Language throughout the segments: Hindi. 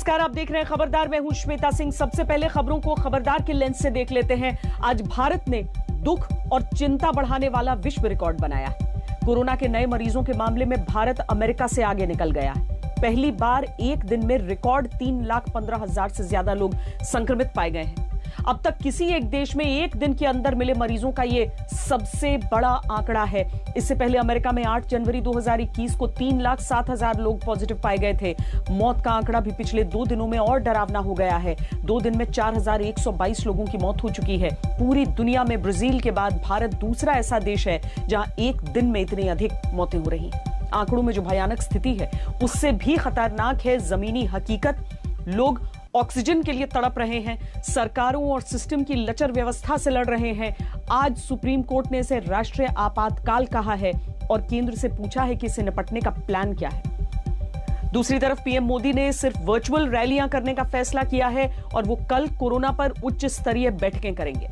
नमस्कार, आप देख रहे हैं खबरदार। मैं हूं श्वेता सिंह। सबसे पहले खबरों को खबरदार के लेंस से देख लेते हैं। आज भारत ने दुख और चिंता बढ़ाने वाला विश्व रिकॉर्ड बनाया है। कोरोना के नए मरीजों के मामले में भारत अमेरिका से आगे निकल गया है। पहली बार एक दिन में रिकॉर्ड 3,15,000 से ज्यादा लोग संक्रमित पाए गए हैं। अब तक किसी एक देश में एक दिन के अंदर मिले मरीजों का ये सबसे बड़ा आंकड़ा है। इससे पहले अमेरिका में 8 जनवरी 2021 को 3,07,000 लोग पॉजिटिव पाए गए थे। मौत का आंकड़ा भी पिछले 2 दिनों में और डरावना हो गया है। 2 दिन में 4,122 लोगों की मौत हो चुकी है। पूरी दुनिया में ब्राजील के बाद भारत दूसरा ऐसा देश है जहां एक दिन में इतनी अधिक मौतें हो रही हैं। आंकड़ों में जो भयानक स्थिति है उससे भी खतरनाक है जमीनी हकीकत। लोग ऑक्सीजन के लिए तड़प रहे हैं, सरकारों और सिस्टम की लचर व्यवस्था से लड़ रहे हैं। आज सुप्रीम कोर्ट ने इसे राष्ट्रीय आपातकाल कहा है और केंद्र से पूछा है कि इसे निपटने का प्लान क्या है। दूसरी तरफ पीएम मोदी ने सिर्फ वर्चुअल रैलियां करने का फैसला किया है और वो कल कोरोना पर उच्च स्तरीय बैठकें करेंगे।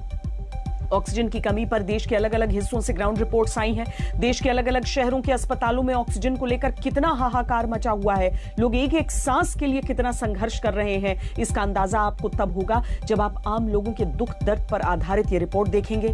ऑक्सीजन की कमी पर देश के अलग अलग हिस्सों से ग्राउंड रिपोर्ट्स आई हैं। देश के अलग अलग शहरों के अस्पतालों में ऑक्सीजन को लेकर कितना हाहाकार मचा हुआ है। लोग एक एक सांस के लिए कितना संघर्ष कर रहे हैं, इसका अंदाजा आपको तब होगा जब आप आम लोगों के दुख दर्द पर आधारित ये रिपोर्ट देखेंगे।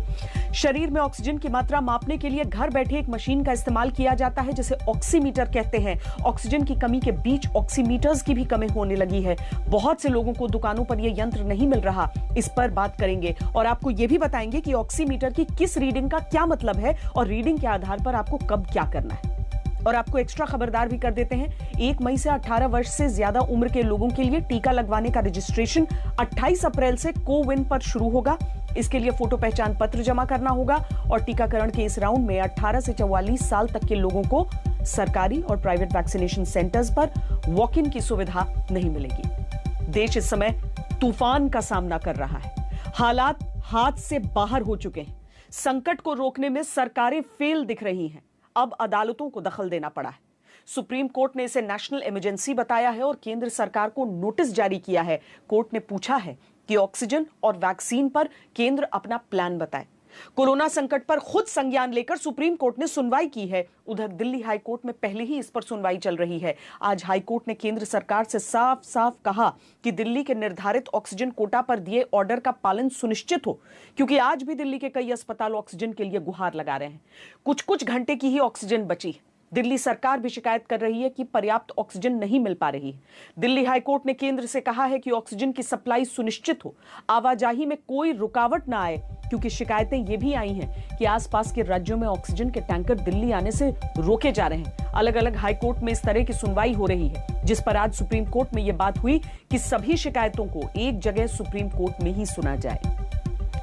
शरीर में ऑक्सीजन की मात्रा मापने के लिए घर बैठे एक मशीन का इस्तेमाल किया जाता है जिसे ऑक्सीमीटर कहते हैं। ऑक्सीजन की कमी के बीच ऑक्सीमीटर्स की भी कमी होने लगी है। बहुत से लोगों को दुकानों पर यह यंत्र नहीं मिल रहा। इस पर बात करेंगे और आपको यह भी बताएंगे कि ऑक्सीमीटर की किस रीडिंग का क्या मतलब है और रीडिंग के आधार पर आपको कब क्या करना है। और आपको एक्स्ट्रा खबरदार भी कर देते हैं। 1 मई से 18 वर्ष से ज्यादा उम्र के लोगों के लिए टीका लगवाने का रजिस्ट्रेशन 28 अप्रैल से कोविन पर शुरू होगा। इसके लिए फोटो पहचान पत्र जमा करना होगा और टीकाकरण के इस राउंड में 18 से 44 साल तक के लोगों को सरकारी और प्राइवेट वैक्सीनेशन सेंटर्स पर वॉक इन की सुविधा नहीं मिलेगी। देश इस समय तूफान का सामना कर रहा है। हालात हाथ से बाहर हो चुके हैं। संकट को रोकने में सरकारें फेल दिख रही हैं। अब अदालतों को दखल देना पड़ा है। सुप्रीम कोर्ट ने इसे नेशनल इमरजेंसी बताया है और केंद्र सरकार को नोटिस जारी किया है। कोर्ट ने पूछा है कि ऑक्सीजन और वैक्सीन पर केंद्र अपना प्लान बताए। कोरोना संकट पर खुद संज्ञान लेकर सुप्रीम कोर्ट ने सुनवाई की है। उधर दिल्ली हाई कोर्ट में पहले ही इस पर सुनवाई चल रही है। आज हाई कोर्ट ने केंद्र सरकार से साफ साफ कहा कि दिल्ली के निर्धारित ऑक्सीजन कोटा पर दिए ऑर्डर का पालन सुनिश्चित हो, क्योंकि आज भी दिल्ली के कई अस्पताल ऑक्सीजन के लिए गुहार लगा रहे हैं। कुछ घंटे की ही ऑक्सीजन बची। दिल्ली सरकार भी शिकायत कर रही है कि पर्याप्त ऑक्सीजन नहीं मिल पा रही है। दिल्ली हाईकोर्ट ने केंद्र से कहा है कि ऑक्सीजन की सप्लाई सुनिश्चित हो, आवाजाही में कोई रुकावट ना आए, क्योंकि शिकायतें ये भी आई हैं कि आसपास के राज्यों में ऑक्सीजन के टैंकर दिल्ली आने से रोके जा रहे हैं। अलग अलग हाईकोर्ट में इस तरह की सुनवाई हो रही है, जिस पर आज सुप्रीम कोर्ट में यह बात हुई कि सभी शिकायतों को एक जगह सुप्रीम कोर्ट में ही सुना जाए।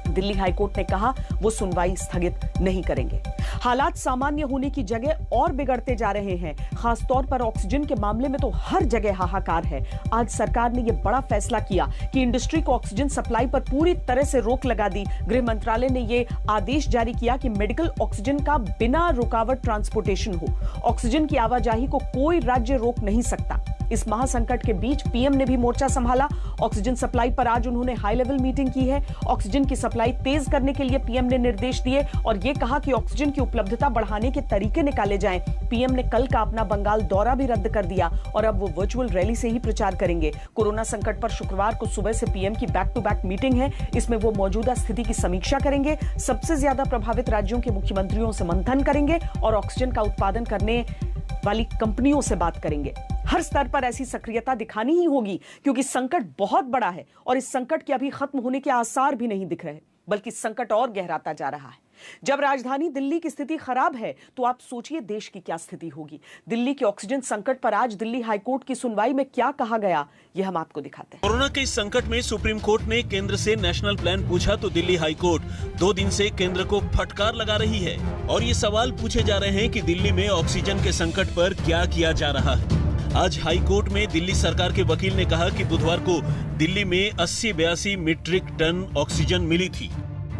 दिल्ली हाईकोर्ट ने कहा वो सुनवाई स्थगित नहीं करेंगे। हालात सामान्य होने की जगह और बिगड़ते जा रहे हैं। खासतौर पर ऑक्सीजन के मामले में तो हर जगह हाहाकार है। आज सरकार ने यह बड़ा फैसला किया कि इंडस्ट्री को ऑक्सीजन सप्लाई पर पूरी तरह से रोक लगा दी। गृह मंत्रालय ने यह आदेश जारी किया कि मेडिकल ऑक्सीजन का बिना रुकावट ट्रांसपोर्टेशन हो। ऑक्सीजन की आवाजाही को कोई राज्य रोक नहीं सकता। इस महासंकट के बीच पीएम ने भी मोर्चा संभाला। ऑक्सीजन सप्लाई पर आज उन्होंने हाई लेवल मीटिंग की है। ऑक्सीजन की सप्लाई तेज करने के लिए पीएम ने निर्देश दिए और यह कहा कि ऑक्सीजन की उपलब्धता बढ़ाने के तरीके निकाले जाएं। पीएम ने कल का अपना बंगाल दौरा भी रद्द कर दिया और अब वो वर्चुअल रैली से ही प्रचार करेंगे। कोरोना संकट पर शुक्रवार को सुबह से पीएम की बैक टू बैक मीटिंग है। इसमें वो मौजूदा स्थिति की समीक्षा करेंगे, सबसे ज्यादा प्रभावित राज्यों के मुख्यमंत्रियों से मंथन करेंगे और ऑक्सीजन का उत्पादन करने वाली कंपनियों से बात करेंगे। हर स्तर पर ऐसी सक्रियता दिखानी ही होगी, क्योंकि संकट बहुत बड़ा है और इस संकट के अभी खत्म होने के आसार भी नहीं दिख रहे, बल्कि संकट और गहराता जा रहा है। जब राजधानी दिल्ली की स्थिति खराब है तो आप सोचिए देश की क्या स्थिति होगी। दिल्ली के ऑक्सीजन संकट पर आज दिल्ली हाईकोर्ट की सुनवाई में क्या कहा गया, ये हम आपको दिखाते हैं। कोरोना के इस संकट में सुप्रीम कोर्ट ने केंद्र से नेशनल प्लान पूछा तो दिल्ली हाईकोर्ट 2 दिन से केंद्र को फटकार लगा रही है और ये सवाल पूछे जा रहे हैं कि दिल्ली में ऑक्सीजन के संकट पर क्या किया जा रहा है। आज हाई कोर्ट में दिल्ली सरकार के वकील ने कहा कि बुधवार को दिल्ली में 80-82 मीट्रिक टन ऑक्सीजन मिली थी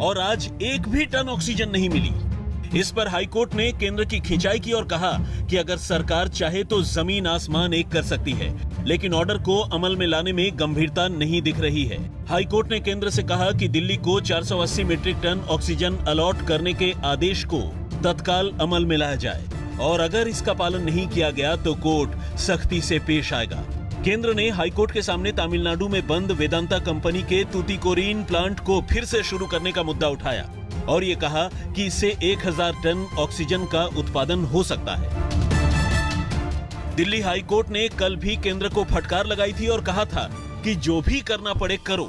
और आज 1 भी टन ऑक्सीजन नहीं मिली। इस पर हाई कोर्ट ने केंद्र की खिंचाई की और कहा कि अगर सरकार चाहे तो जमीन आसमान एक कर सकती है, लेकिन ऑर्डर को अमल में लाने में गंभीरता नहीं दिख रही है। हाई कोर्ट ने केंद्र से कहा कि दिल्ली को 480 मीट्रिक टन ऑक्सीजन अलॉट करने के आदेश को तत्काल अमल में लाया जाए और अगर इसका पालन नहीं किया गया तो कोर्ट सख्ती से पेश आएगा। केंद्र ने हाईकोर्ट के सामने तमिलनाडु में बंद वेदांता कंपनी के तूतीकोरिन प्लांट को फिर से शुरू करने का मुद्दा उठाया और ये कहा कि इससे 1000 टन ऑक्सीजन का उत्पादन हो सकता है। दिल्ली हाईकोर्ट ने कल भी केंद्र को फटकार लगाई थी और कहा था कि जो भी करना पड़े करो,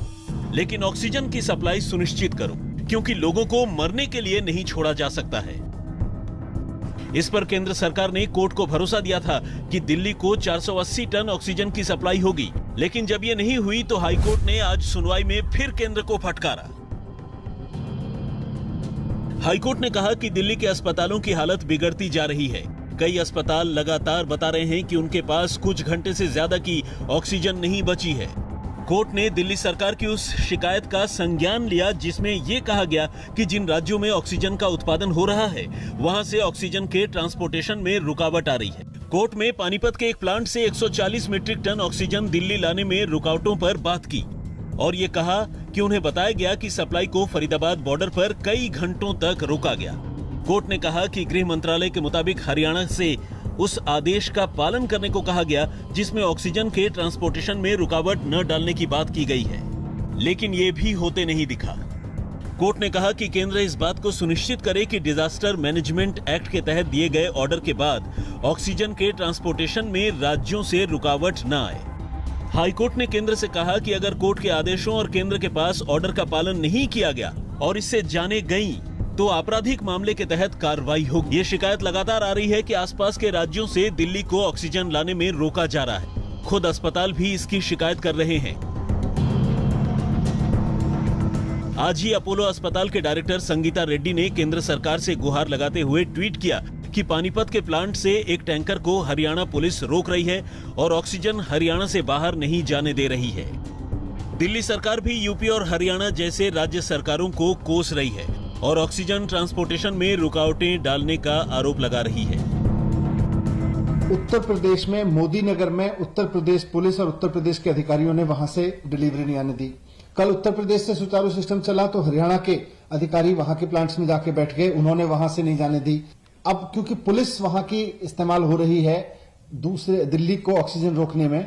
लेकिन ऑक्सीजन की सप्लाई सुनिश्चित करो, क्योंकि लोगों को मरने के लिए नहीं छोड़ा जा सकता है। इस पर केंद्र सरकार ने कोर्ट को भरोसा दिया था कि दिल्ली को 480 टन ऑक्सीजन की सप्लाई होगी, लेकिन जब ये नहीं हुई तो हाईकोर्ट ने आज सुनवाई में फिर केंद्र को फटकारा। हाईकोर्ट ने कहा कि दिल्ली के अस्पतालों की हालत बिगड़ती जा रही है। कई अस्पताल लगातार बता रहे हैं कि उनके पास कुछ घंटे से ज्यादा की ऑक्सीजन नहीं बची है। कोर्ट ने दिल्ली सरकार की उस शिकायत का संज्ञान लिया जिसमें यह कहा गया कि जिन राज्यों में ऑक्सीजन का उत्पादन हो रहा है वहां से ऑक्सीजन के ट्रांसपोर्टेशन में रुकावट आ रही है। कोर्ट में पानीपत के एक प्लांट से 140 मीट्रिक टन ऑक्सीजन दिल्ली लाने में रुकावटों पर बात की और ये कहा कि उन्हें बताया गया कि सप्लाई को फरीदाबाद बॉर्डर पर कई घंटों तक रोका गया। कोर्ट ने कहा कि गृह मंत्रालय के मुताबिक हरियाणा से उस आदेश का पालन करने को कहा गया जिसमें ऑक्सीजन के ट्रांसपोर्टेशन में रुकावट न डालने की बात की गई है, लेकिन ये भी होते नहीं दिखा। कोर्ट ने कहा कि केंद्र इस बात को सुनिश्चित करे कि डिजास्टर मैनेजमेंट एक्ट के तहत दिए गए ऑर्डर के बाद ऑक्सीजन के ट्रांसपोर्टेशन में राज्यों से रुकावट न आए। हाईकोर्ट ने केंद्र से कहा कि अगर कोर्ट के आदेशों और केंद्र के पास ऑर्डर का पालन नहीं किया गया और इससे जाने गई तो आपराधिक मामले के तहत कार्रवाई होगी। ये शिकायत लगातार आ रही है कि आसपास के राज्यों से दिल्ली को ऑक्सीजन लाने में रोका जा रहा है। खुद अस्पताल भी इसकी शिकायत कर रहे हैं। आज ही अपोलो अस्पताल के डायरेक्टर संगीता रेड्डी ने केंद्र सरकार से गुहार लगाते हुए ट्वीट किया कि पानीपत के प्लांट से एक टैंकर को हरियाणा पुलिस रोक रही है और ऑक्सीजन हरियाणा से बाहर नहीं जाने दे रही है। दिल्ली सरकार भी यूपी और हरियाणा जैसे राज्य सरकारों को कोस रही है और ऑक्सीजन ट्रांसपोर्टेशन में रुकावटें डालने का आरोप लगा रही है। उत्तर प्रदेश में मोदी नगर में उत्तर प्रदेश पुलिस और उत्तर प्रदेश के अधिकारियों ने वहां से डिलीवरी नहीं आने दी। कल उत्तर प्रदेश से सुचारू सिस्टम चला तो हरियाणा के अधिकारी वहां के प्लांट्स में जाके बैठ गए, उन्होंने वहां से नहीं जाने दी। अब क्योंकि पुलिस वहां की इस्तेमाल हो रही है दूसरे दिल्ली को ऑक्सीजन रोकने में,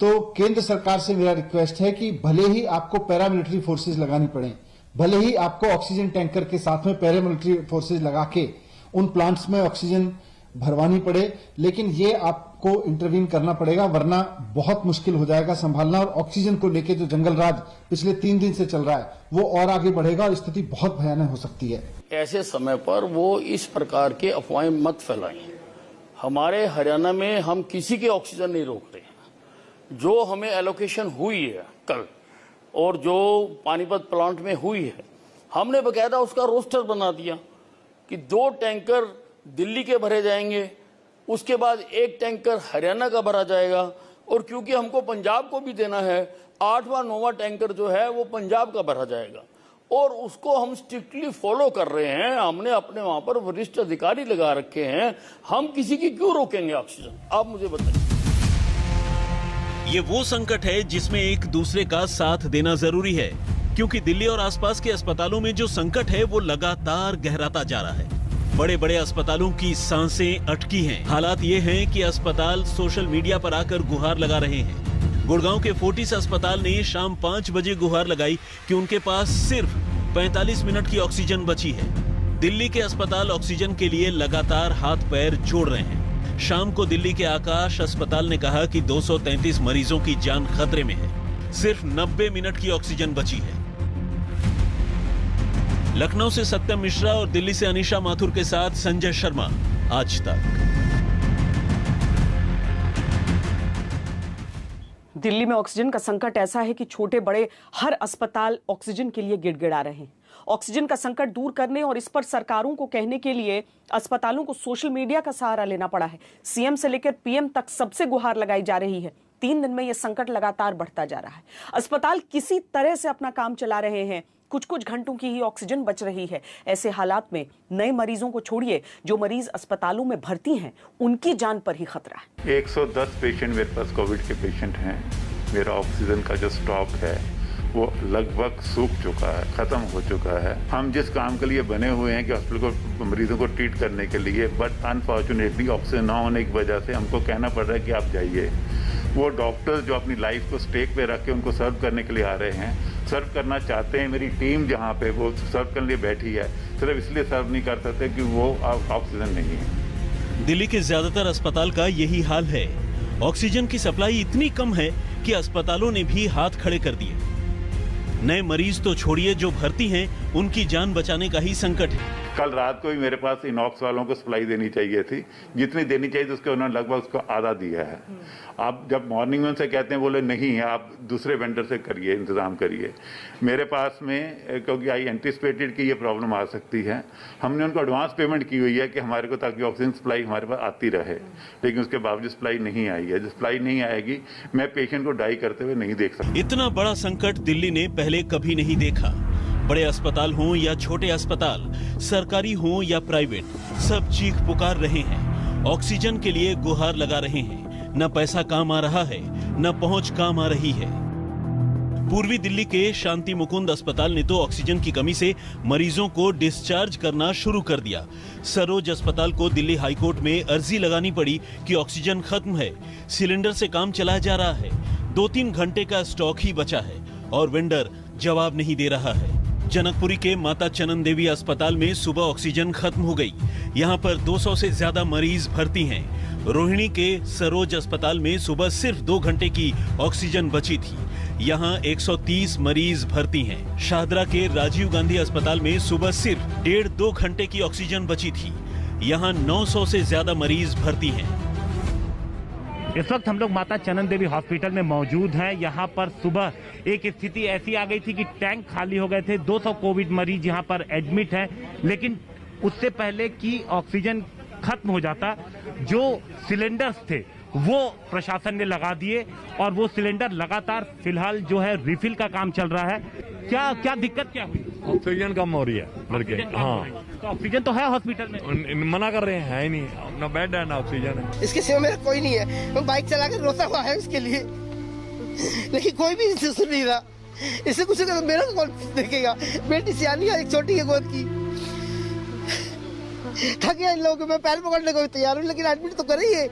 तो केंद्र सरकार से मेरा रिक्वेस्ट है कि भले ही आपको पैरामिलिट्री फोर्सेज लगानी पड़े, भले ही आपको ऑक्सीजन टैंकर के साथ में पैरामिलिट्री फोर्सेज लगा के उन प्लांट्स में ऑक्सीजन भरवानी पड़े, लेकिन ये आपको इंटरवीन करना पड़ेगा, वरना बहुत मुश्किल हो जाएगा संभालना। और ऑक्सीजन को लेके जो जंगल राज पिछले 3 दिन से चल रहा है वो और आगे बढ़ेगा और स्थिति बहुत भयानक हो सकती है। ऐसे समय पर वो इस प्रकार के अफवाहें मत फैलाएं। हमारे हरियाणा में हम किसी के ऑक्सीजन नहीं रोक रहे हैं। जो हमें एलोकेशन हुई है कल और जो पानीपत प्लांट में हुई है, हमने बकायदा उसका रोस्टर बना दिया कि 2 टैंकर दिल्ली के भरे जाएंगे, उसके बाद 1 टैंकर हरियाणा का भरा जाएगा और क्योंकि हमको पंजाब को भी देना है 8वां 9वां टैंकर जो है वो पंजाब का भरा जाएगा और उसको हम स्ट्रिक्टली फॉलो कर रहे हैं। हमने अपने वहां पर वरिष्ठ अधिकारी लगा रखे हैं, हम किसी की क्यों रोकेंगे ऑक्सीजन? आप मुझे बताइए। ये वो संकट है जिसमें एक दूसरे का साथ देना जरूरी है, क्योंकि दिल्ली और आसपास के अस्पतालों में जो संकट है वो लगातार गहराता जा रहा है। बड़े बड़े अस्पतालों की सांसें अटकी हैं। हालात ये हैं कि अस्पताल सोशल मीडिया पर आकर गुहार लगा रहे हैं। गुड़गांव के फोर्टिस अस्पताल ने शाम 5 बजे गुहार लगाई कि उनके पास सिर्फ 45 मिनट की ऑक्सीजन बची है। दिल्ली के अस्पताल ऑक्सीजन के लिए लगातार हाथ पैर जोड़ रहे हैं। शाम को दिल्ली के आकाश अस्पताल ने कहा कि 233 मरीजों की जान खतरे में है, सिर्फ 90 मिनट की ऑक्सीजन बची है। लखनऊ से सत्यम मिश्रा और दिल्ली से अनीशा माथुर के साथ संजय शर्मा, आज तक। दिल्ली में ऑक्सीजन का संकट ऐसा है कि छोटे बड़े हर अस्पताल ऑक्सीजन के लिए गिड़गिड़ा रहे हैं। ऑक्सीजन का संकट दूर करने और इस पर सरकारों को कहने के लिए अस्पतालों को सोशल मीडिया का सहारा लेना पड़ा है। सीएम से लेकर पीएम तक सबसे गुहार लगाई जा रही है। 3 दिन में यह संकट लगातार बढ़ता जा रहा है। अस्पताल किसी तरह से अपना काम चला रहे हैं, कुछ घंटों की ही ऑक्सीजन बच रही है। ऐसे हालात में नए मरीजों को छोड़िए, जो मरीज अस्पतालों में भर्ती हैं उनकी जान पर ही खतरा है। 110 पेशेंट मेरे पास कोविड के पेशेंट हैं। मेरा ऑक्सीजन का जो स्टॉक है वो लगभग सूख चुका है, खत्म हो चुका है। हम जिस काम के लिए बने हुए हैं कि हॉस्पिटल को मरीजों को ट्रीट करने के लिए, बट अनफॉर्चुनेटली ऑक्सीजन ना होने की वजह से हमको कहना पड़ रहा है कि आप जाइए। वो डॉक्टर्स जो अपनी लाइफ को स्टेक पे रख के उनको सर्व करने के लिए आ रहे हैं, सर्व करना चाहते हैं, मेरी टीम जहाँ पे वो सर्व करने लिए बैठी है, सिर्फ इसलिए सर्व नहीं कर सकते कि वो ऑक्सीजन नहीं है। दिल्ली के ज्यादातर अस्पताल का यही हाल है। ऑक्सीजन की सप्लाई इतनी कम है कि अस्पतालों ने भी हाथ खड़े कर दिए। नए मरीज तो छोड़िए, जो भर्ती हैं उनकी जान बचाने का ही संकट है। कल रात को ही मेरे पास इनॉक्स वालों को सप्लाई देनी चाहिए थी, जितनी देनी चाहिए थी उसके उन्होंने लगभग उसको आधा दिया है। आप जब मॉर्निंग में उनसे कहते हैं, बोले नहीं है, आप दूसरे वेंडर से करिए, इंतजाम करिए। मेरे पास में क्योंकि आई एंटिसिपेटेड कि ये प्रॉब्लम आ सकती है, हमने उनको एडवांस पेमेंट की हुई है कि हमारे को, ताकि ऑक्सीजन सप्लाई हमारे पास आती रहे, लेकिन उसके बावजूद सप्लाई नहीं आई है। जब सप्लाई नहीं आएगी, मैं पेशेंट को डाई करते हुए नहीं देख सकता। इतना बड़ा संकट दिल्ली ने पहले कभी नहीं देखा। बड़े अस्पताल हों या छोटे अस्पताल, सरकारी हों या प्राइवेट, सब चीख पुकार रहे हैं, ऑक्सीजन के लिए गुहार लगा रहे हैं। न पैसा काम आ रहा है, न पहुंच काम आ रही है। पूर्वी दिल्ली के शांति मुकुंद अस्पताल ने तो ऑक्सीजन की कमी से मरीजों को डिस्चार्ज करना शुरू कर दिया। सरोज अस्पताल को दिल्ली हाईकोर्ट में अर्जी लगानी पड़ी कि ऑक्सीजन खत्म है, सिलेंडर से काम चलाया जा रहा है, 2-3 घंटे का स्टॉक ही बचा है और वेंडर जवाब नहीं दे रहा है। जनकपुरी के माता चनन देवी अस्पताल में सुबह ऑक्सीजन खत्म हो गई। यहाँ पर 200 से ज्यादा मरीज भर्ती हैं। रोहिणी के सरोज अस्पताल में सुबह सिर्फ 2 घंटे की ऑक्सीजन बची थी। यहाँ 130 मरीज भर्ती हैं। शाहदरा के राजीव गांधी अस्पताल में सुबह सिर्फ 1.5-2 घंटे की ऑक्सीजन बची थी। यहाँ 900 से ज्यादा मरीज भर्ती हैं। इस वक्त हम लोग माता चनन देवी हॉस्पिटल में मौजूद हैं। यहाँ पर सुबह एक स्थिति ऐसी आ गई थी कि टैंक खाली हो गए थे। 200 कोविड मरीज यहाँ पर एडमिट हैं, लेकिन उससे पहले कि ऑक्सीजन खत्म हो जाता, जो सिलेंडर्स थे वो प्रशासन ने लगा दिए और वो सिलेंडर लगातार फिलहाल जो है रिफिल का काम चल रहा है। क्या दिक्कत क्या हुई? ऑक्सीजन कम हो रही है लड़के। हाँ, तो ऑक्सीजन तो है हॉस्पिटल में, मना कर रहे हैं, है ही नहीं, ना बेड है ना ऑक्सीजन है। इसके सिवा मेरा कोई नहीं है। मैं बाइक चला कर रोता हुआ है उसके लिए, लेकिन कोई भी इससे सुन नहीं रहा। इससे कुछ तो मेरा कौन देखेगा? बेटी सियानी है, एक छोटी है गोद की। थके इन लोगों को मैं पैर पकड़ने को तैयार हूँ, लेकिन एडमिट तो करे ही है।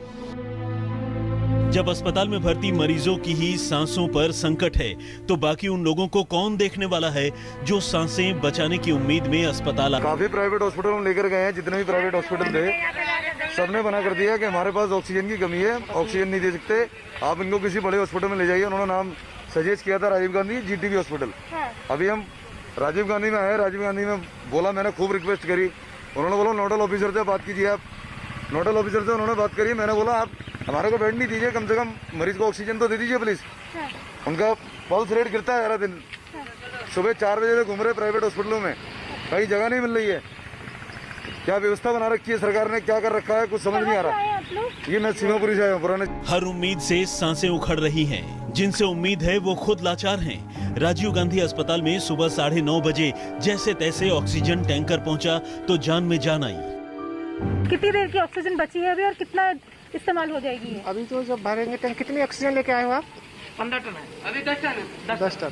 जब अस्पताल में भर्ती मरीजों की ही सांसों पर संकट है, तो बाकी उन लोगों को कौन देखने वाला है जो सांसें बचाने की उम्मीद में अस्पताल काफी प्राइवेट हॉस्पिटल में लेकर गए हैं। जितने भी प्राइवेट हॉस्पिटल थे, सबने मना कर दिया कि हमारे पास ऑक्सीजन की कमी है, ऑक्सीजन नहीं दे सकते, आप इनको किसी बड़े हॉस्पिटल में ले जाइए। उन्होंने नाम सजेस्ट किया था राजीव गांधी GTB हॉस्पिटल। अभी हम राजीव गांधी में आए। राजीव गांधी में बोला, मैंने खूब रिक्वेस्ट करी। उन्होंने बोला नोडल ऑफिसर से बात कीजिए आप। नोडल ऑफिसर से उन्होंने बात करी। मैंने बोला आप हमारे को बेड नहीं दीजिए, कम से कम मरीज को ऑक्सीजन तो दे दीजिए प्लीज। उनका पल्स रेट गिरता है सारा दिन। सुबह 4 बजे से घूम रहे प्राइवेट हॉस्पिटलों में, कहीं जगह नहीं मिल रही है। क्या व्यवस्था बना रखी है सरकार ने, क्या कर रखा है, कुछ समझ नहीं आ रहा। ये मैं सीमापुरी से आया हूँ पुराने। हर उम्मीद से सांसें उखड़ रही हैं। जिनसे उम्मीद है वो खुद लाचार हैं। राजीव गांधी अस्पताल में सुबह 9:30 बजे जैसे तैसे ऑक्सीजन टैंकर पहुंचा तो जान में जान आई। कितनी देर की ऑक्सीजन बची है अभी और कितना इस्तेमाल हो जाएगी? अभी तो जब भरेंगे टैंक, कितनी ऑक्सीजन लेके आए हो आप? 15 टन है अभी। 10 टन है। 10 टन।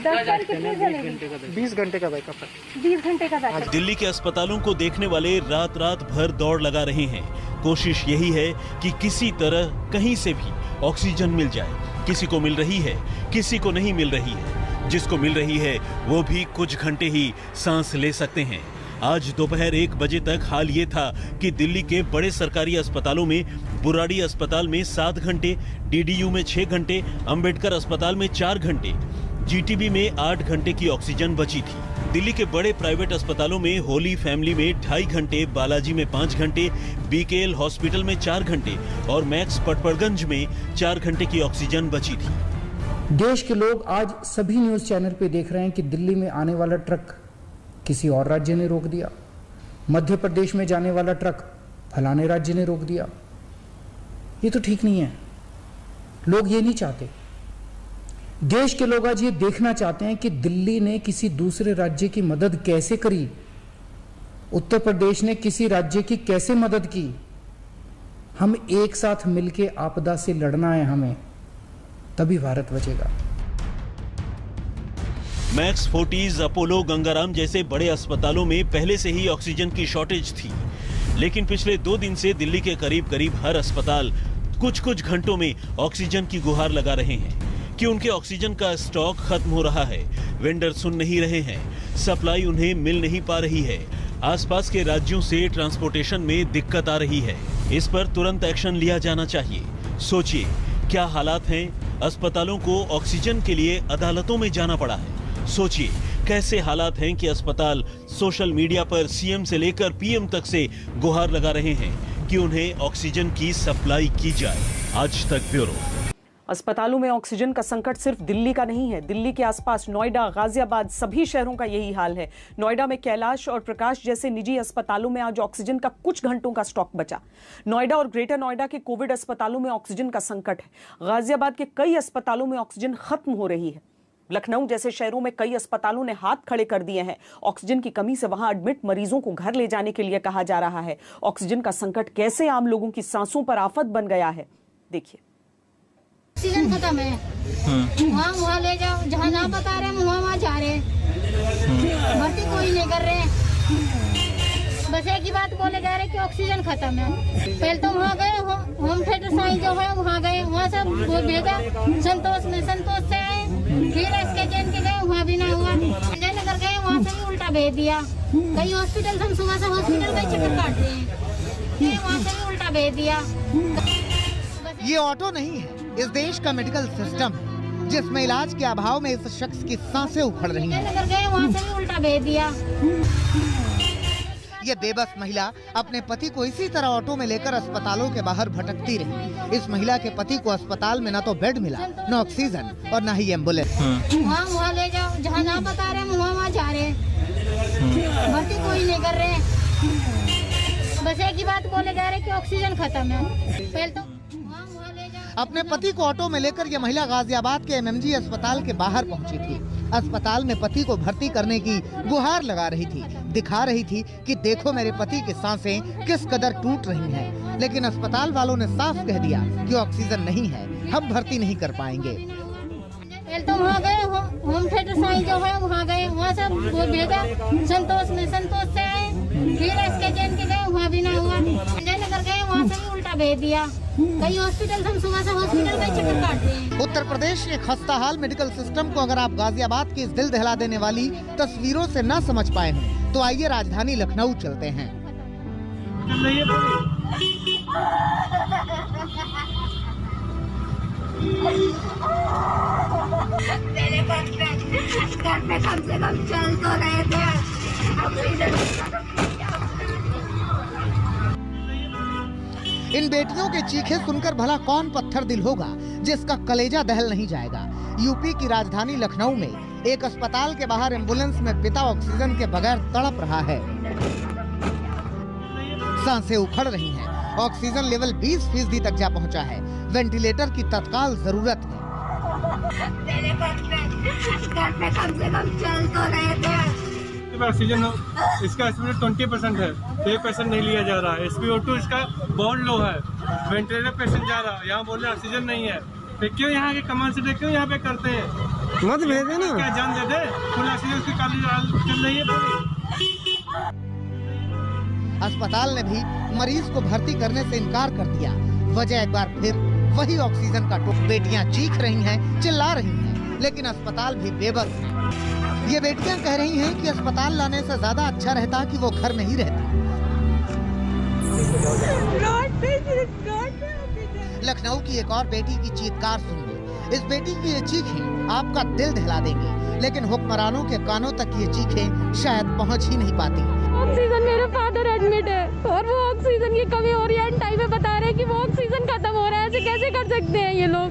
10 टन कितने चलेगी? 20 घंटे का बैकअप है। 20 घंटे का बैकअप। दिल्ली के अस्पतालों को देखने वाले रात भर दौड़ लगा रहे हैं। कोशिश यही है कि किसी तरह कहीं से भी ऑक्सीजन मिल जाए। किसी को मिल रही है, किसी को नहीं मिल रही है। जिसको मिल रही है वो भी कुछ घंटे ही सांस ले सकते हैं। आज दोपहर 1 बजे तक हाल ये था कि दिल्ली के बड़े सरकारी अस्पतालों में बुराड़ी अस्पताल में 7 घंटे, DDU में 6 घंटे, अंबेडकर अस्पताल में 4 घंटे, GTB में 8 घंटे की ऑक्सीजन बची थी। दिल्ली के बड़े प्राइवेट अस्पतालों में होली फैमिली में 2.5 घंटे, बालाजी में 5 घंटे, BKL हॉस्पिटल में 4 घंटे और मैक्स पटपड़गंज में 4 घंटे की ऑक्सीजन बची थी। देश के लोग आज सभी न्यूज चैनल पे देख रहे हैं कि दिल्ली में आने वाला ट्रक किसी और राज्य ने रोक दिया, मध्य प्रदेश में जाने वाला ट्रक फलाने राज्य ने रोक दिया। ये तो ठीक नहीं है। लोग ये नहीं चाहते। देश के लोग आज ये देखना चाहते हैं कि दिल्ली ने किसी दूसरे राज्य की मदद कैसे करी, उत्तर प्रदेश ने किसी राज्य की कैसे मदद की। हम एक साथ मिलकर आपदा से लड़ना है हमें, तभी भारत बचेगा। मैक्स, फोर्टिज, अपोलो, गंगाराम जैसे बड़े अस्पतालों में पहले से ही ऑक्सीजन की शॉर्टेज थी, लेकिन पिछले 2 दिन से दिल्ली के करीब हर अस्पताल कुछ घंटों में ऑक्सीजन की गुहार लगा रहे हैं कि उनके ऑक्सीजन का स्टॉक खत्म हो रहा है। वेंडर सुन नहीं रहे हैं, सप्लाई उन्हें मिल नहीं पा रही है, आसपास के राज्यों से ट्रांसपोर्टेशन में दिक्कत आ रही है। इस पर तुरंत एक्शन लिया जाना चाहिए। सोचिए क्या हालात हैं, अस्पतालों को ऑक्सीजन के लिए अदालतों में जाना पड़ा है। सोचिए कैसे हालात हैं कि अस्पताल सोशल मीडिया पर सीएम से लेकर पीएम तक से गुहार लगा रहे हैं कि उन्हें ऑक्सीजन की सप्लाई की जाए। आज तक ब्यूरो। अस्पतालों में ऑक्सीजन का संकट सिर्फ दिल्ली का नहीं है। दिल्ली के आसपास नोएडा, गाजियाबाद, सभी शहरों का यही हाल है। नोएडा में कैलाश और प्रकाश जैसे निजी अस्पतालों में आज ऑक्सीजन का कुछ घंटों का स्टॉक बचा। नोएडा और ग्रेटर नोएडा के कोविड अस्पतालों में ऑक्सीजन का संकट है। गाजियाबाद के कई अस्पतालों में ऑक्सीजन खत्म हो रही है। लखनऊ जैसे शहरों में कई अस्पतालों ने हाथ खड़े कर दिए हैं। ऑक्सीजन की कमी से वहां एडमिट मरीजों को घर ले जाने के लिए कहा जा रहा है। ऑक्सीजन का संकट कैसे आम लोगों की सांसों पर आफत बन गया है, देखिए। ऑक्सीजन खत्म है, वहाँ ले जाओ, जहाँ ना बता रहे वहाँ जा रहे, भर्ती कोई नहीं कर रहे। बस एक ही बात बोले जा रहे कि ऑक्सीजन खत्म है। पहले तो वहाँ गए, होम थिएटर साइंस जो है वहाँ गए, वहाँ से वो भेजा संतोष से आए, फिर एसके जैन के गए, वहाँ भी ना हुआ। संजय नगर गए, वहाँ से भी उल्टा भेज दिया। कई हॉस्पिटल हम सुबह से हॉस्पिटल गए चक्कर काट रहे हैं, फिर वहाँ से भी उल्टा भेज दिया। ये ऑटो नहीं है, इस देश का मेडिकल सिस्टम है जिसमें इलाज के अभाव में इस शख्स की सांसें उखड़ रही हैं। नगर गए, वहाँ से भी उल्टा भेज दिया। ये बेबस महिला अपने पति को इसी तरह ऑटो में लेकर अस्पतालों के बाहर भटकती रही। इस महिला के पति को अस्पताल में न तो बेड मिला, न ऑक्सीजन और न ही एम्बुलेंस। वहाँ ले जाओ, जहाँ ना बता रहे वहाँ जा रहे, भर्ती कोई नहीं कर रहे। बस एक ही बात बोले जा रहे कि ऑक्सीजन खत्म है। पहले तो अपने पति को ऑटो में लेकर यह महिला गाजियाबाद के एमएमजी अस्पताल के बाहर पहुंची थी। अस्पताल में पति को भर्ती करने की गुहार लगा रही थी, दिखा रही थी कि देखो मेरे पति की सांसें किस कदर टूट रही हैं। लेकिन अस्पताल वालों ने साफ कह दिया कि ऑक्सीजन नहीं है, हम भर्ती नहीं कर पाएंगे। तो वहाँ गए, होम थिएटर साइंस जो है वहाँ गए, वहाँ से वो भेजा संतोष से आए, फिर एसके जैन के गए, वहाँ भी ना हुआ। संजय नगर गए, वहाँ से भी उल्टा भेज दिया। कई हॉस्पिटल हम सुबह से हॉस्पिटल गए चक्कर काट रहे हैं। उत्तर प्रदेश के खस्ताहाल मेडिकल सिस्टम को अगर आप गाजियाबाद की इस दिल दहला देने वाली तस्वीरों से न समझ पाए हैं तो आइए राजधानी लखनऊ चलते हैं। मेरे घर में कम से कम चल तो रहे थे। इन बेटियों के चीखे सुनकर भला कौन पत्थर दिल होगा जिसका कलेजा दहल नहीं जाएगा। यूपी की राजधानी लखनऊ में एक अस्पताल के बाहर एम्बुलेंस में पिता ऑक्सीजन के बगैर तड़प रहा है। सांसें उखड़ रही हैं, ऑक्सीजन लेवल 20% तक जा पहुंचा है। वेंटिलेटर की तत्काल जरूरत है। मेरे घर में कम से कम चल तो रहे थे। ऑक्सीजन इसका एस्टिमेट 20% है, 1% नहीं लिया जा रहा है। SpO2 इसका बहुत लो है। वेंटिलेटर पेशेंट जा रहा है, यहाँ बोल रहे ऑक्सीजन नहीं है। फिर क्यों यहाँ के कमांड से क्यों यहाँ पे करते हैं? मत भेजे ना, क्या जान दे दे। फुल ऑक्सीजन की काली चल रही है पूरी। अस्पताल ने भी मरीज को भर्ती करने से इनकार कर दिया। वजह एक बार फिर वही ऑक्सीजन का टोक। बेटियां चीख रही हैं, चिल्ला रही हैं, लेकिन अस्पताल भी बेबस है। ये बेटियां कह रही हैं कि अस्पताल लाने से ज्यादा अच्छा रहता कि वो घर में ही रहती। लखनऊ की एक और बेटी की चीत्कार सुनिए। इस बेटी की ये चीखें आपका दिल दहला देंगी, लेकिन हुक्मरानों के कानों तक ये चीखें शायद पहुंच ही नहीं पाती। ऑक्सीजन, मेरे फादर एडमिट है और वो ऑक्सीजन की कमी हो रही है। टाइम में बता रहे हैं कि वो ऑक्सीजन खत्म हो रहा है। ऐसे कैसे कर सकते हैं ये लोग?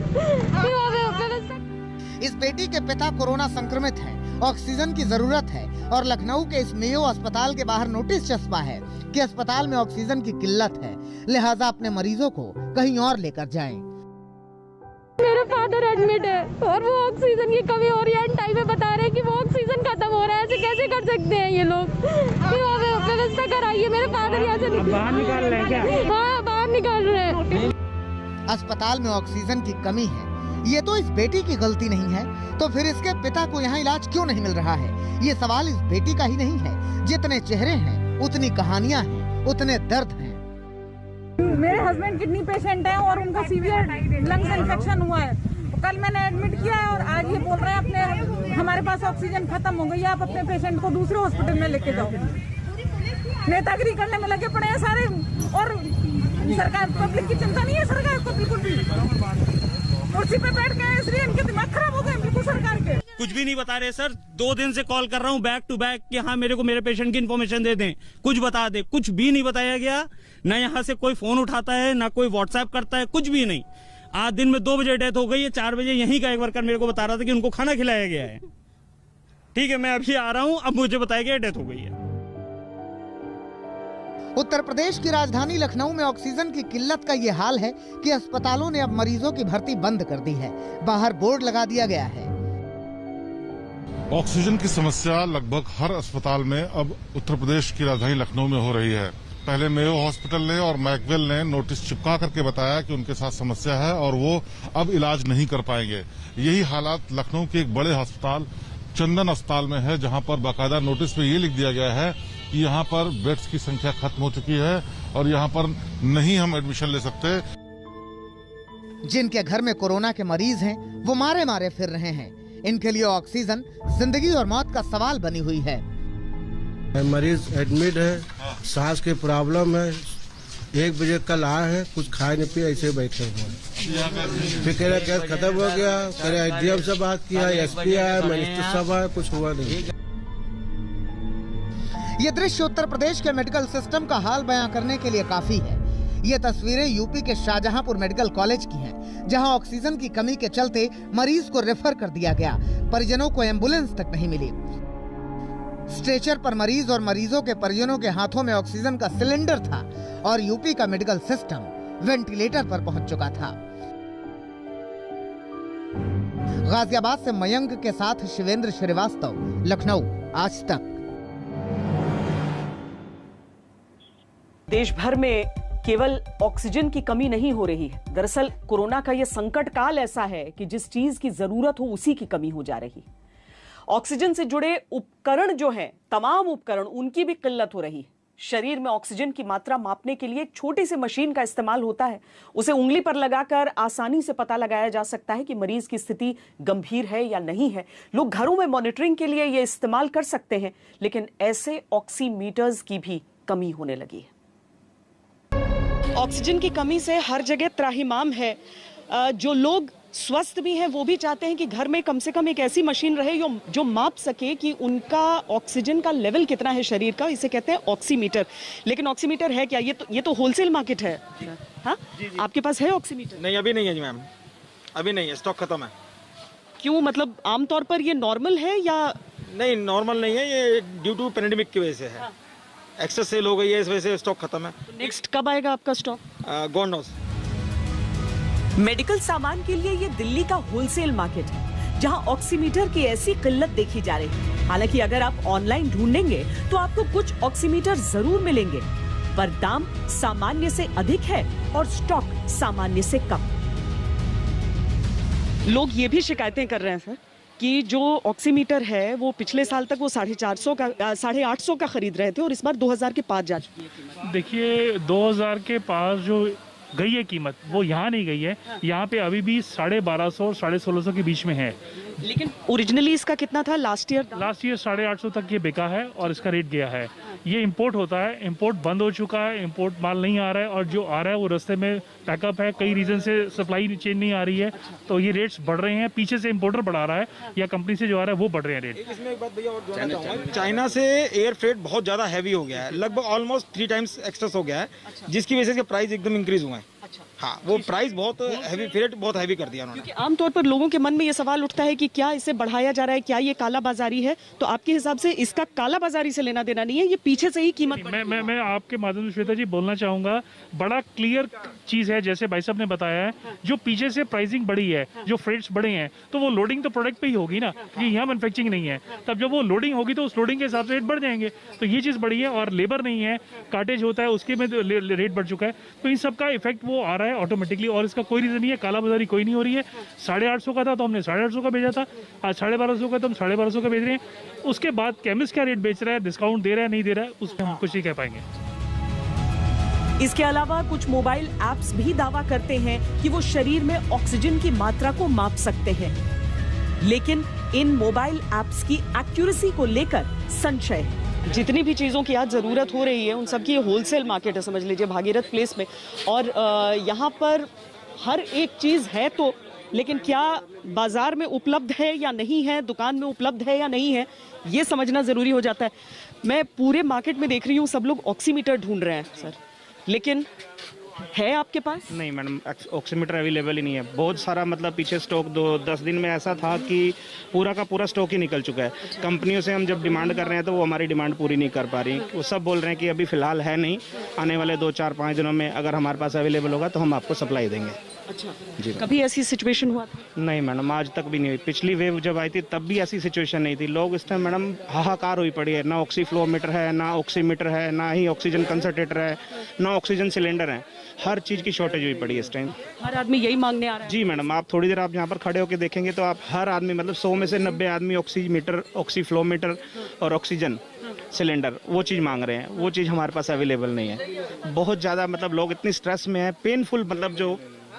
इस बेटी के पिता कोरोना संक्रमित हैं, ऑक्सीजन की जरूरत है और लखनऊ के इस मेयो अस्पताल के बाहर नोटिस चस्पा है कि अस्पताल में ऑक्सीजन की किल्लत है, लिहाजा अपने मरीजों को कहीं और लेकर जाएं। मेरे फादर एडमिट है और वो ऑक्सीजन की कमी हो रही है। टाइम में बता रहे हैं कि वो ऑक्सीजन खत्म हो रहा है। ऐसे कैसे कर सकते हैं ये लोग? व्यवस्था कराइए। मेरे फादर यहाँ से बाहर निकाल रहे हैं क्या? हाँ, बाहर निकाल रहे हैं। अस्पताल में ऑक्सीजन की कमी है, ये तो इस बेटी की गलती नहीं है, तो फिर इसके पिता को यहाँ इलाज क्यों नहीं मिल रहा है? ये सवाल इस बेटी का ही नहीं है। जितने चेहरे हैं, उतनी कहानियाँ हैं, उतने दर्द हैं। मेरे हस्बैंड किडनी पेशेंट है और उनको सीवियर लंग्स इन्फेक्शन हुआ है। कल मैंने एडमिट किया है और आज ये बोल रहे हैं अपने हमारे पास ऑक्सीजन खत्म हो गई है, आप अपने पेशेंट को दूसरे हॉस्पिटल में लेके जाओ। नेतागिरी करने में लगे पड़े हैं सारे, और सरकार पब्लिक की चिंता नहीं है सरकार को बिल्कुल भी। कुर्सी पे बैठ गए इसलिए इनके दिमाग खराब हो गए बिल्कुल सरकार के। कुछ भी नहीं बता रहे सर, 2 दिन से कॉल कर रहा हूँ बैक टू बैक कि हाँ मेरे को मेरे पेशेंट की इन्फॉर्मेशन दे दें, कुछ बता दे। कुछ भी नहीं बताया गया, ना यहाँ से कोई फोन उठाता है, ना कोई व्हाट्सएप करता है, कुछ भी नहीं। आज दिन में 2 बजे डेथ हो गई है, 4 बजे यहीं का एक वर्कर मेरे को बता रहा था कि उनको खाना खिलाया गया है। ठीक है, मैं अभी आ रहा हूँ, अब मुझे बताया गया डेथ हो गई है। उत्तर प्रदेश की राजधानी लखनऊ में ऑक्सीजन की किल्लत का ये हाल है कि अस्पतालों ने अब मरीजों की भर्ती बंद कर दी है। बाहर बोर्ड लगा दिया गया है। ऑक्सीजन की समस्या लगभग हर अस्पताल में अब उत्तर प्रदेश की राजधानी लखनऊ में हो रही है। पहले मेयो हॉस्पिटल ने और मैकवेल ने नोटिस चिपका करके बताया कि उनके साथ समस्या है और वो अब इलाज नहीं कर पाएंगे। यही हालात लखनऊ के एक बड़े अस्पताल चंदन अस्पताल में है, जहां पर बाकायदा नोटिस में ये लिख दिया गया है कि यहाँ पर बेड्स की संख्या खत्म हो चुकी है और यहाँ पर नहीं हम एडमिशन ले सकते। जिनके घर में कोरोना के मरीज हैं, वो मारे मारे फिर रहे हैं। इनके लिए ऑक्सीजन जिंदगी और मौत का सवाल बनी हुई है। मरीज एडमिट है, सांस की प्रॉब्लम है, 1 बजे कल आए हैं, कुछ खाए नहीं पिए, ऐसे बैठे हुए हैं। फिर कह रहे केस खत्म हो गया, कह रहे एसडीएम से बात किया, एसपी आया, मिनिस्टर साहब आए, कुछ हुआ नहीं। ये दृश्य उत्तर प्रदेश के मेडिकल सिस्टम का हाल बयां करने के लिए काफी है। ये तस्वीरें यूपी के शाहजहांपुर मेडिकल कॉलेज की हैं, जहां ऑक्सीजन की कमी के चलते मरीज को रेफर कर दिया गया। परिजनों को एम्बुलेंस तक नहीं मिली। स्ट्रेचर पर मरीज और मरीजों के परिजनों के हाथों में ऑक्सीजन का सिलेंडर था और यूपी का मेडिकल सिस्टम वेंटिलेटर पर पहुंच चुका था। गाजियाबाद से मयंक के साथ शिवेंद्र श्रीवास्तव, लखनऊ, आज तक। देश भर में केवल ऑक्सीजन की कमी नहीं हो रही है। दरअसल कोरोना का यह संकट काल ऐसा है कि जिस चीज की जरूरत हो उसी की कमी हो जा रही। ऑक्सीजन से जुड़े उपकरण जो हैं, तमाम उपकरण, उनकी भी किल्लत हो रही है। शरीर में ऑक्सीजन की मात्रा मापने के लिए एक छोटी सी मशीन का इस्तेमाल होता है। उसे उंगली पर लगाकर आसानी से पता लगाया जा सकता है कि मरीज की स्थिति गंभीर है या नहीं है। लोग घरों में मॉनिटरिंग के लिए यह इस्तेमाल कर सकते हैं, लेकिन ऐसे ऑक्सीमीटर्स की भी कमी होने लगी है। ऑक्सीजन की कमी से हर जगह त्राहिमाम है। जो लोग स्वस्थ भी हैं वो भी चाहते हैं कि घर में कम से कम एक ऐसी मशीन रहे जो माप सके कि उनका ऑक्सीजन का लेवल कितना है शरीर का। इसे कहते हैं ऑक्सीमीटर। लेकिन ऑक्सीमीटर है क्या? ये तो होलसेल मार्केट है। हाँ, आपके पास है ऑक्सीमीटर? नहीं, अभी नहीं है जी मैम, अभी नहीं है, स्टॉक खत्म है। क्यों? मतलब आमतौर पर ये नॉर्मल है या? नहीं, नॉर्मल नहीं है, ये ड्यू टू पेंडेमिक की वजह से है। एक्सेस सेल हो गई है, इस वजह से स्टॉक खत्म है। नेक्स्ट कब आएगा आपका स्टॉक? God knows. मेडिकल सामान के लिए ये दिल्ली का होलसेल मार्केट है, जहां ऑक्सीमीटर की ऐसी किल्लत देखी जा रही है। हालांकि अगर आप ऑनलाइन ढूंढेंगे तो आपको कुछ ऑक्सीमीटर जरूर मिलेंगे, पर दाम सामान्य से अधिक है और स्टॉक सामान्य से कम। लोग ये भी शिकायतें कर रहे हैं सर कि जो ऑक्सीमीटर है वो पिछले साल तक वो 850 का खरीद रहे थे और इस बार 2000 के पास जा चुकी है कीमत। देखिए 2000 के पास जो गई है कीमत वो यहाँ नहीं गई है। यहाँ पे अभी भी 1250 और 1650 के बीच में है। लेकिन ओरिजिनली इसका कितना था लास्ट ईयर? 850 तक ये बिका है और इसका रेट गया है। ये इंपोर्ट होता है, इंपोर्ट बंद हो चुका है, इंपोर्ट माल नहीं आ रहा है और जो आ रहा है वो रास्ते में पैकअप है। कई रीजन से सप्लाई चेन नहीं आ रही है, तो ये रेट्स बढ़ रहे हैं। पीछे से इंपोर्टर बढ़ा रहा है या कंपनी से जो आ रहा है वो बढ़ रहे हैं रेट। इसमें एक बात भैया और जोड़ना चाहूँगा, चाइना से एयर फ्रेट बहुत ज़्यादा हैवी हो गया है, लगभग ऑलमोस्ट 3 टाइम्स एक्सेस हो गया है, जिसकी वजह से प्राइस एकदम इंक्रीज हुआ है। हाँ, वो प्राइस बहुत हैवी, फ्रेट बहुत हैवी कर दिया उन्होंने। क्योंकि आमतौर पर लोगों के मन में ये सवाल उठता है कि क्या इसे बढ़ाया जा रहा है, क्या ये काला बाजारी है? तो आपके हिसाब से इसका काला बाजारी से लेना देना नहीं है, ये पीछे से ही कीमत। मैं आपके माध्यम से श्वेता जी बोलना चाहूंगा, बड़ा क्लियर चीज है जैसे भाई साहब ने बताया है, जो पीछे से प्राइसिंग बढ़ी है, जो फ्रेट्स बढ़े हैं, तो वो लोडिंग तो प्रोडक्ट पे ही होगी ना, कि यहाँ मैन्युफैक्चरिंग नहीं है। तब जब वो लोडिंग होगी तो उस लोडिंग के हिसाब से रेट बढ़ जाएंगे। तो ये चीज बढ़ी है और लेबर नहीं है, कार्टेज होता है उसके में रेट बढ़ चुका है। तो इन सबका इफेक्ट वो वो आ रहा है ऑटोमेटिकली, और इसका कोई रीज़न नहीं है, काला बाजारी कोई नहीं हो रही है। 850 का था तो हमने 850 का भेजा था, आज 1250 का तो हम 1250 का भेज रहे हैं। उसके बाद केमिस्ट क्या रेट बेच रहा है, डिस्काउंट दे रहा है नहीं दे रहा है, उस पर हम कुछ ही कह पाएंगे। इसके अलावा कुछ मोबाइल ऐप्स भी दावा करते हैं कि वो शरीर में ऑक्सीजन की मात्रा को माप सकते हैं, लेकिन इन मोबाइल ऐप्स की एक्यूरेसी को लेकर संशय है। जितनी भी चीज़ों की आज ज़रूरत हो रही है उन सब की होलसेल मार्केट है, समझ लीजिए भागीरथ प्लेस में, और यहाँ पर हर एक चीज़ है तो, लेकिन क्या बाजार में उपलब्ध है या नहीं है, दुकान में उपलब्ध है या नहीं है, ये समझना ज़रूरी हो जाता है। मैं पूरे मार्केट में देख रही हूँ सब लोग ऑक्सीमीटर ढूंढ रहे हैं सर, लेकिन है आपके पास? नहीं मैडम, ऑक्सीमीटर अवेलेबल ही नहीं है। बहुत सारा मतलब पीछे स्टॉक 10 दिन में ऐसा था कि पूरा का पूरा स्टॉक ही निकल चुका है। कंपनियों से हम जब डिमांड कर रहे हैं तो वो हमारी डिमांड पूरी नहीं कर पा रही। वो सब बोल रहे हैं कि अभी फ़िलहाल है नहीं, आने वाले 2-4-5 दिनों में अगर हमारे पास अवेलेबल होगा तो हम आपको सप्लाई देंगे। अच्छा जी। कभी ऐसी सिचुएशन हुआ था? नहीं मैडम, आज तक भी नहीं हुई। पिछली वेव जब आई थी तब भी ऐसी सिचुएशन नहीं थी। लोग इस टाइम मैडम हाहाकार हुई पड़ी है, ना ऑक्सीफ्लोमीटर है, ना ऑक्सीमीटर है, ना ही ऑक्सीजन कंसंट्रेटर है, ना ऑक्सीजन सिलेंडर है। हर चीज़ की शॉर्टेज हुई पड़ी है इस टाइम। हर आदमी यही मांगने आ रहा है। जी मैडम, आप थोड़ी देर आप यहाँ पर खड़े होकर देखेंगे तो आप हर आदमी मतलब 100 में से 90 आदमी ऑक्सीमीटर, ऑक्सीफ्लोमीटर और ऑक्सीजन सिलेंडर वो चीज़ मांग रहे हैं। वो चीज़ हमारे पास अवेलेबल नहीं है। बहुत ज़्यादा मतलब लोग इतनी स्ट्रेस में है, पेनफुल मतलब जो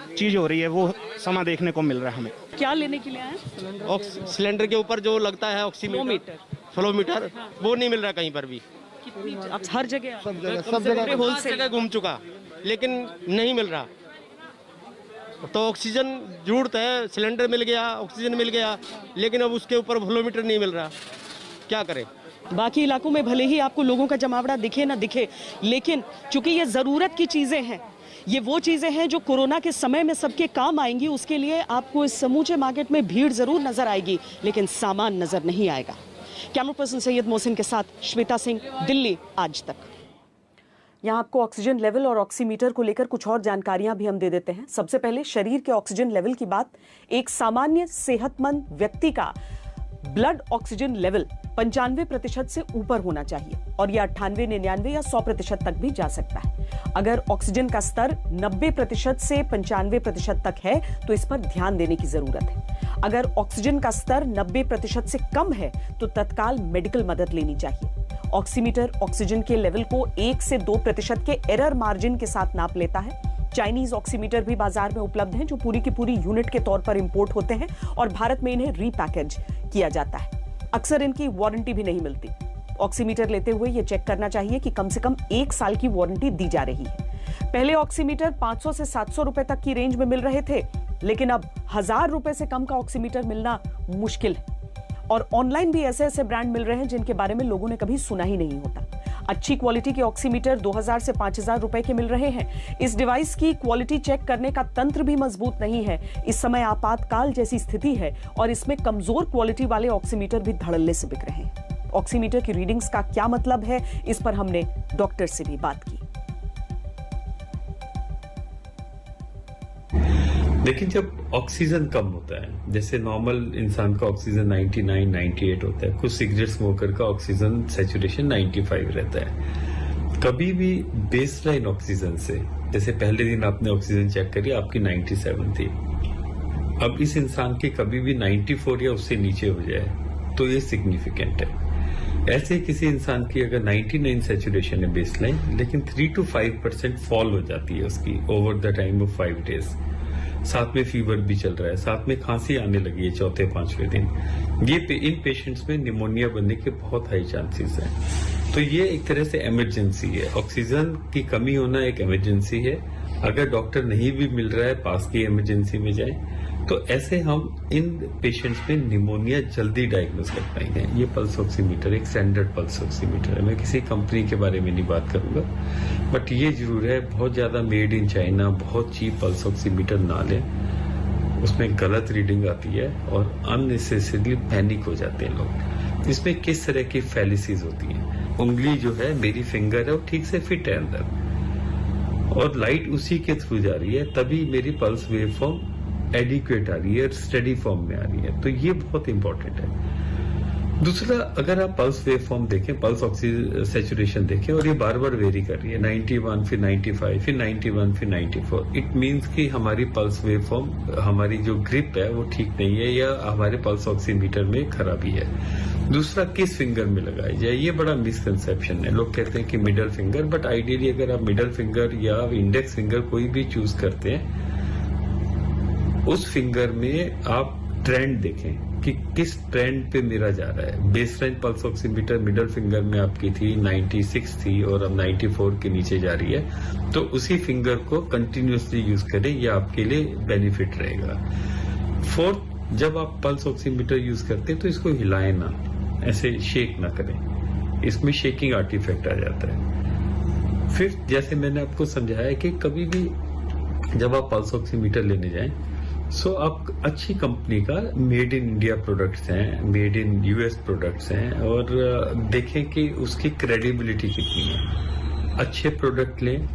चीज़ हो रही है वो समा देखने को मिल रहा है हमें। क्या लेने के लिए आए? सिलेंडर के ऊपर जो लगता है ऑक्सीमीटर, फ्लोमीटर, वो नहीं मिल रहा कहीं पर भी। अब हर जगह सब जगह घूम चुका, लेकिन नहीं मिल रहा। तो ऑक्सीजन जरूरत है, सिलेंडर मिल गया, ऑक्सीजन मिल गया, लेकिन अब उसके ऊपर फ्लोमीटर नहीं मिल रहा, क्या करें? बाकी इलाकों में भले ही आपको लोगों का जमावड़ा दिखे ना दिखे, लेकिन चूंकि ये जरूरत की चीजें हैं, ये वो चीजें हैं जो कोरोना के समय में सबके काम आएंगी, उसके लिए आपको इस समूचे मार्केट में भीड़ जरूर नजर आएगी, लेकिन सामान नजर नहीं आएगा। कैमरा पर्सन सैयद मोहसिन के साथ श्वेता सिंह, दिल्ली आज तक। यहाँ आपको ऑक्सीजन लेवल और ऑक्सीमीटर को लेकर कुछ और जानकारियां भी हम दे देते हैं। सबसे पहले शरीर के ऑक्सीजन लेवल की बात। एक सामान्य सेहतमंद व्यक्ति का ब्लड ऑक्सीजन लेवल 95% से ऊपर होना चाहिए, और यह 98, 99 या 100% तक भी जा सकता है। अगर ऑक्सीजन का स्तर 90% से 95% तक है तो इस पर ध्यान देने की जरूरत है। अगर ऑक्सीजन का स्तर 90% से कम है तो तत्काल मेडिकल मदद लेनी चाहिए। ऑक्सीमीटर ऑक्सीजन के लेवल को 1 से 2% के एरर मार्जिन के साथ नाप लेता है। चाइनीज ऑक्सीमीटर भी बाजार में उपलब्ध हैं जो पूरी की पूरी यूनिट के तौर पर इंपोर्ट होते हैं और भारत में इन्हें रीपैकेज किया जाता है। अक्सर इनकी वारंटी भी नहीं मिलती। ऑक्सीमीटर लेते हुए यह चेक करना चाहिए कि कम से कम 1 साल की वारंटी दी जा रही है। पहले ऑक्सीमीटर 500 से 700 रुपए तक की रेंज में मिल रहे थे, लेकिन अब 1000 रुपए से कम का ऑक्सीमीटर मिलना मुश्किल है। और ऑनलाइन भी ऐसे ऐसे ब्रांड मिल रहे हैं जिनके बारे में लोगों ने कभी सुना ही नहीं होता। अच्छी क्वालिटी के ऑक्सीमीटर 2000 से 5000 रुपए के मिल रहे हैं। इस डिवाइस की क्वालिटी चेक करने का तंत्र भी मजबूत नहीं है। इस समय आपातकाल जैसी स्थिति है और इसमें कमजोर क्वालिटी वाले ऑक्सीमीटर भी धड़ल्ले से बिक रहे हैं। ऑक्सीमीटर की रीडिंग्स का क्या मतलब है, इस पर हमने डॉक्टर से भी बात की। लेकिन जब ऑक्सीजन कम होता है, जैसे नॉर्मल इंसान का ऑक्सीजन 99, 98 होता है, कुछ सिगरेट स्मोकर का ऑक्सीजन सैचुरेशन 95 रहता है। कभी भी बेसलाइन ऑक्सीजन से, जैसे पहले दिन आपने ऑक्सीजन चेक करी आपकी 97 थी, अब इस इंसान के कभी भी 94 या उससे नीचे हो जाए तो ये सिग्निफिकेंट है। ऐसे किसी इंसान की अगर 99 सैचुरेशन है बेसलाइन, लेकिन 3 to 5% फॉल हो जाती है उसकी over the time of 5 days, साथ में फीवर भी चल रहा है, साथ में खांसी आने लगी है 4-5वें दिन, इन पेशेंट्स में निमोनिया बनने के बहुत हाई चांसेस हैं। तो ये एक तरह से इमरजेंसी है। ऑक्सीजन की कमी होना एक इमरजेंसी है। अगर डॉक्टर नहीं भी मिल रहा है, पास की इमरजेंसी में जाए, तो ऐसे हम इन पेशेंट्स में निमोनिया जल्दी डायग्नोज कर पाएंगे। ये पल्स ऑक्सीमीटर एक स्टैंडर्ड पल्स ऑक्सीमीटर है। मैं किसी कंपनी के बारे में नहीं बात करूंगा, बट ये जरूर है बहुत ज्यादा मेड इन चाइना, बहुत चीप पल्स ऑक्सीमीटर ना लें। उसमें गलत रीडिंग आती है और अननेसेसरीली पैनिक हो जाते हैं लोग। इसमें किस तरह की फैलिसीज होती हैं। उंगली जो है, मेरी फिंगर है, वो ठीक से फिट है अंदर और लाइट उसी के थ्रू जा रही है, तभी मेरी पल्स वेव फॉर्म एडिक्वेट आ रही है, स्टडी फॉर्म में आ रही है। तो ये बहुत इंपॉर्टेंट है। दूसरा, अगर आप पल्स वेव फॉर्म देखें, पल्स ऑक्सीजन सेचुरेशन देखें, और ये बार बार वेरी कर रही है, 91 फिर 95 फिर 91 फिर 94, इट मींस कि हमारी पल्स वेव फॉर्म, हमारी जो ग्रिप है वो ठीक नहीं है, या हमारे पल्स ऑक्सीमीटर में खराबी है। दूसरा, किस फिंगर में लगाई जाए, ये बड़ा मिसकंसेप्शन है। लोग कहते हैं कि मिडल फिंगर, बट आइडियली अगर आप मिडल फिंगर या इंडेक्स फिंगर कोई भी चूज करते हैं, उस फिंगर में आप ट्रेंड देखें कि किस ट्रेंड पे मेरा जा रहा है। Baseline pulse oximeter middle finger में आपकी थी 96 थी और अब 94 के नीचे जा रही है, तो उसी फिंगर को कंटिन्यूसली यूज करें, यह आपके लिए बेनिफिट रहेगा। फोर्थ, जब आप पल्स ऑक्सीमीटर यूज करते हैं तो इसको हिलाएं ना, ऐसे शेक ना करें, इसमें शेकिंग आर्टिफैक्ट आ जाता है। फिफ्थ, जैसे मैंने आपको समझाया कि कभी भी जब आप पल्स ऑक्सीमीटर लेने जाएं, सो आप अच्छी कंपनी का मेड इन इंडिया प्रोडक्ट्स हैं, मेड इन यूएस प्रोडक्ट्स हैं, और देखें कि उसकी क्रेडिबिलिटी कितनी है। अच्छे प्रोडक्ट लें,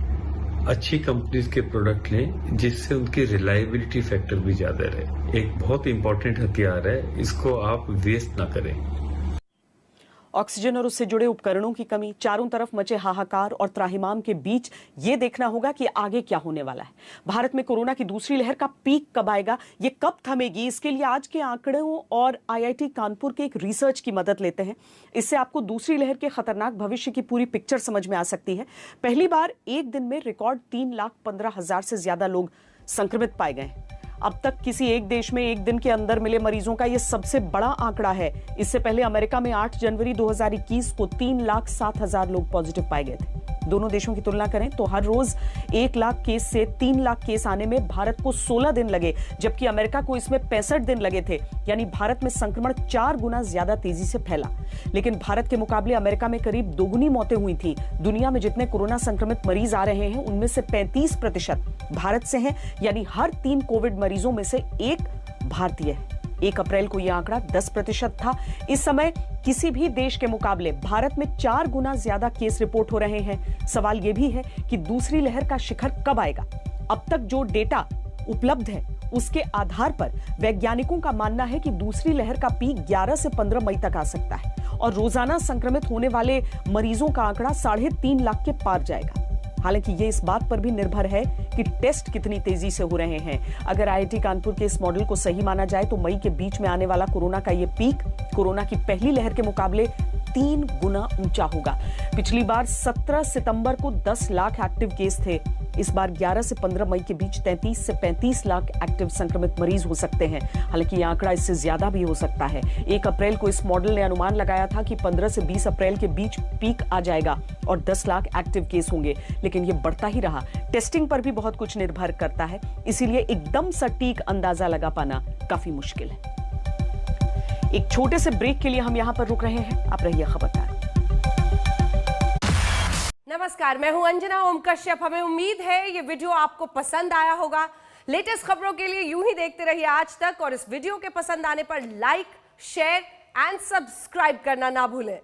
अच्छी कंपनीज के प्रोडक्ट लें, जिससे उनकी रिलायबिलिटी फैक्टर भी ज्यादा रहे। एक बहुत इंपॉर्टेंट हथियार है, इसको आप वेस्ट ना करें। ऑक्सीजन और उससे जुड़े उपकरणों की कमी, चारों तरफ मचे हाहाकार और त्राहिमाम के बीच ये देखना होगा कि आगे क्या होने वाला है। भारत में कोरोना की दूसरी लहर का पीक कब आएगा, ये कब थमेगी, इसके लिए आज के आंकड़ों और आईआईटी कानपुर के एक रिसर्च की मदद लेते हैं। इससे आपको दूसरी लहर के खतरनाक भविष्य की पूरी पिक्चर समझ में आ सकती है। पहली बार एक दिन में रिकॉर्ड 3,15,000 से ज्यादा लोग संक्रमित पाए गए। अब तक किसी एक देश में एक दिन के अंदर मिले मरीजों का यह सबसे बड़ा आंकड़ा है। इससे पहले अमेरिका में 8 जनवरी 2021 को 3,07,000 लोग पॉजिटिव पाए गए थे। दोनों देशों की तुलना करें तो हर रोज 1 लाख केस से 3 लाख केस आने में भारत को 16 दिन लगे, जबकि अमेरिका को इसमें 65 दिन लगे थे। यानी भारत में संक्रमण 4 गुना ज्यादा तेजी से फैला। लेकिन भारत के मुकाबले अमेरिका में करीब दोगुनी मौतें हुई थी। दुनिया में जितने कोरोना संक्रमित मरीज आ रहे हैं, उनमें से 35% भारत से हैं, यानी हर 3 कोविड मरीजों में से 1 भारतीय है। 1 अप्रैल को यह आंकड़ा 10% था। इस समय किसी भी देश के मुकाबले भारत में 4 गुना ज्यादा केस रिपोर्ट हो रहे हैं। सवाल यह भी है कि दूसरी लहर का शिखर कब आएगा। अब तक जो डेटा उपलब्ध है उसके आधार पर वैज्ञानिकों का मानना है कि दूसरी लहर का पीक 11 से 15 मई तक आ सकता है और रोजाना संक्रमित होने वाले मरीजों का आंकड़ा 3.5 लाख के पार जाएगा। हालांकि ये इस बात पर भी निर्भर है कि टेस्ट कितनी तेजी से हो रहे हैं। अगर आईआईटी कानपुर के इस मॉडल को सही माना जाए तो मई के बीच में आने वाला कोरोना का ये पीक कोरोना की पहली लहर के मुकाबले 3 गुना ऊंचा होगा। पिछली बार 17 सितंबर को 10 लाख एक्टिव केस थे। इस बार 11 से 15 मई के बीच 33 से 35 लाख एक्टिव संक्रमित मरीज हो सकते हैं। हालांकि यह आंकड़ा इससे ज्यादा भी हो सकता है। 1 अप्रैल को इस मॉडल ने अनुमान लगाया था कि 15 से 20 अप्रैल के बीच पीक आ जाएगा और 10 लाख एक्टिव केस होंगे, लेकिन यह बढ़ता ही रहा। टेस्टिंग पर भी बहुत कुछ निर्भर करता है, इसीलिए एकदम सटीक अंदाजा लगा पाना काफी मुश्किल है। एक छोटे से ब्रेक के लिए हम यहां पर रुक रहे हैं। आप रहिए खबरदार। नमस्कार, मैं हूं अंजना ओम कश्यप। हमें उम्मीद है ये वीडियो आपको पसंद आया होगा। लेटेस्ट खबरों के लिए यूं ही देखते रहिए आज तक, और इस वीडियो के पसंद आने पर लाइक, शेयर एंड सब्सक्राइब करना ना भूलें।